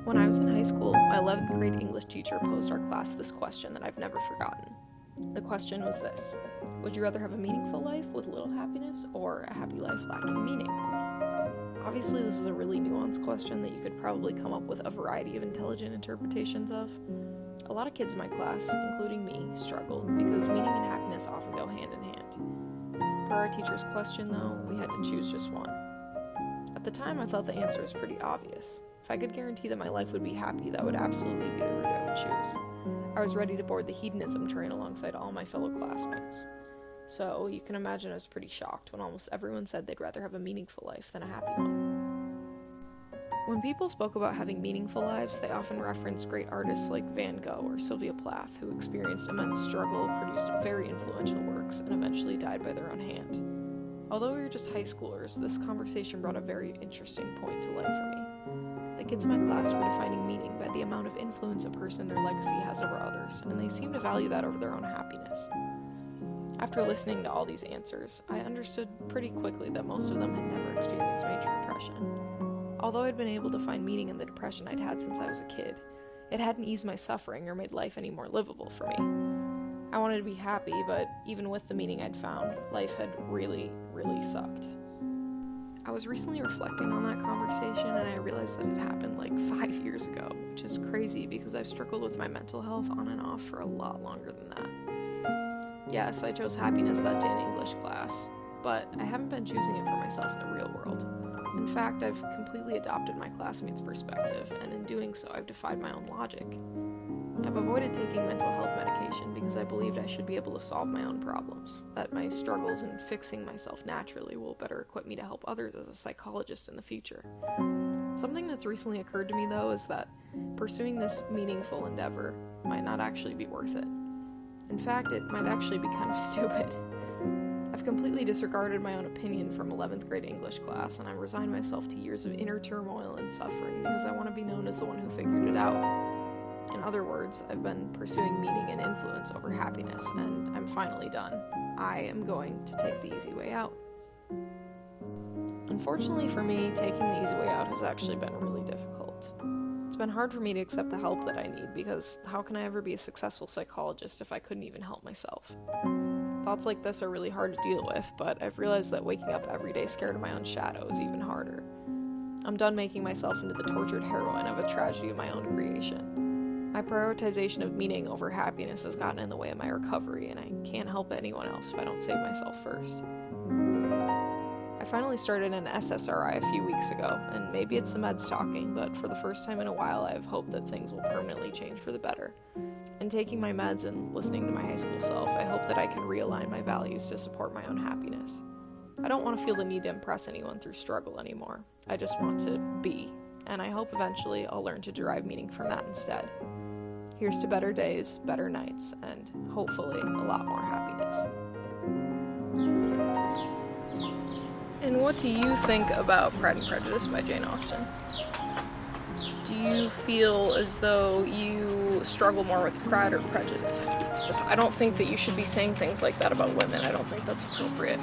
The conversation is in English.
When I was in high school, my 11th grade English teacher posed our class this question that I've never forgotten. The question was this: would you rather have a meaningful life with little happiness or a happy life lacking meaning? Obviously, this is a really nuanced question that you could probably come up with a variety of intelligent interpretations of. A lot of kids in my class, including me, struggled because meaning and happiness often go hand in hand. Per our teacher's question, though, we had to choose just one. At the time, I thought the answer was pretty obvious. If I could guarantee that my life would be happy, that would absolutely be the route I would choose. I was ready to board the hedonism train alongside all my fellow classmates. So, you can imagine I was pretty shocked when almost everyone said they'd rather have a meaningful life than a happy one. When people spoke about having meaningful lives, they often referenced great artists like Van Gogh or Sylvia Plath, who experienced immense struggle, produced very influential works, and eventually died by their own hand. Although we were just high schoolers, this conversation brought a very interesting point to light for me. The kids in my class were defining meaning by the amount of influence a person and their legacy has over others, and they seemed to value that over their own happiness. After listening to all these answers, I understood pretty quickly that most of them had never experienced major depression. Although I'd been able to find meaning in the depression I'd had since I was a kid, it hadn't eased my suffering or made life any more livable for me. I wanted to be happy, but even with the meaning I'd found, life had really, really sucked. I was recently reflecting on that conversation, and I realized that it happened like 5 years ago, which is crazy because I've struggled with my mental health on and off for a lot longer than that. Yes, I chose happiness that day in English class, but I haven't been choosing it for myself in the real world. In fact, I've completely adopted my classmates' perspective, and in doing so, I've defied my own logic. I've avoided taking mental health medication because I believed I should be able to solve my own problems, that my struggles in fixing myself naturally will better equip me to help others as a psychologist in the future. Something that's recently occurred to me, though, is that pursuing this meaningful endeavor might not actually be worth it. In fact, it might actually be kind of stupid. I've completely disregarded my own opinion from 11th grade English class, and I've resigned myself to years of inner turmoil and suffering because I want to be known as the one who figured it out. In other words, I've been pursuing meaning and influence over happiness, and I'm finally done. I am going to take the easy way out. Unfortunately for me, taking the easy way out has actually been really difficult. It's been hard for me to accept the help that I need, because how can I ever be a successful psychologist if I couldn't even help myself? Thoughts like this are really hard to deal with, but I've realized that waking up every day scared of my own shadow is even harder. I'm done making myself into the tortured heroine of a tragedy of my own creation. My prioritization of meaning over happiness has gotten in the way of my recovery, and I can't help anyone else if I don't save myself first. I finally started an SSRI a few weeks ago, and maybe it's the meds talking, but for the first time in a while I have hope that things will permanently change for the better. In taking my meds and listening to my high school self, I hope that I can realign my values to support my own happiness. I don't want to feel the need to impress anyone through struggle anymore. I just want to be, and I hope eventually I'll learn to derive meaning from that instead. Here's to better days, better nights, and hopefully a lot more happiness. And what do you think about Pride and Prejudice by Jane Austen? Do you feel as though you struggle more with pride or prejudice? I don't think that you should be saying things like that about women. I don't think that's appropriate.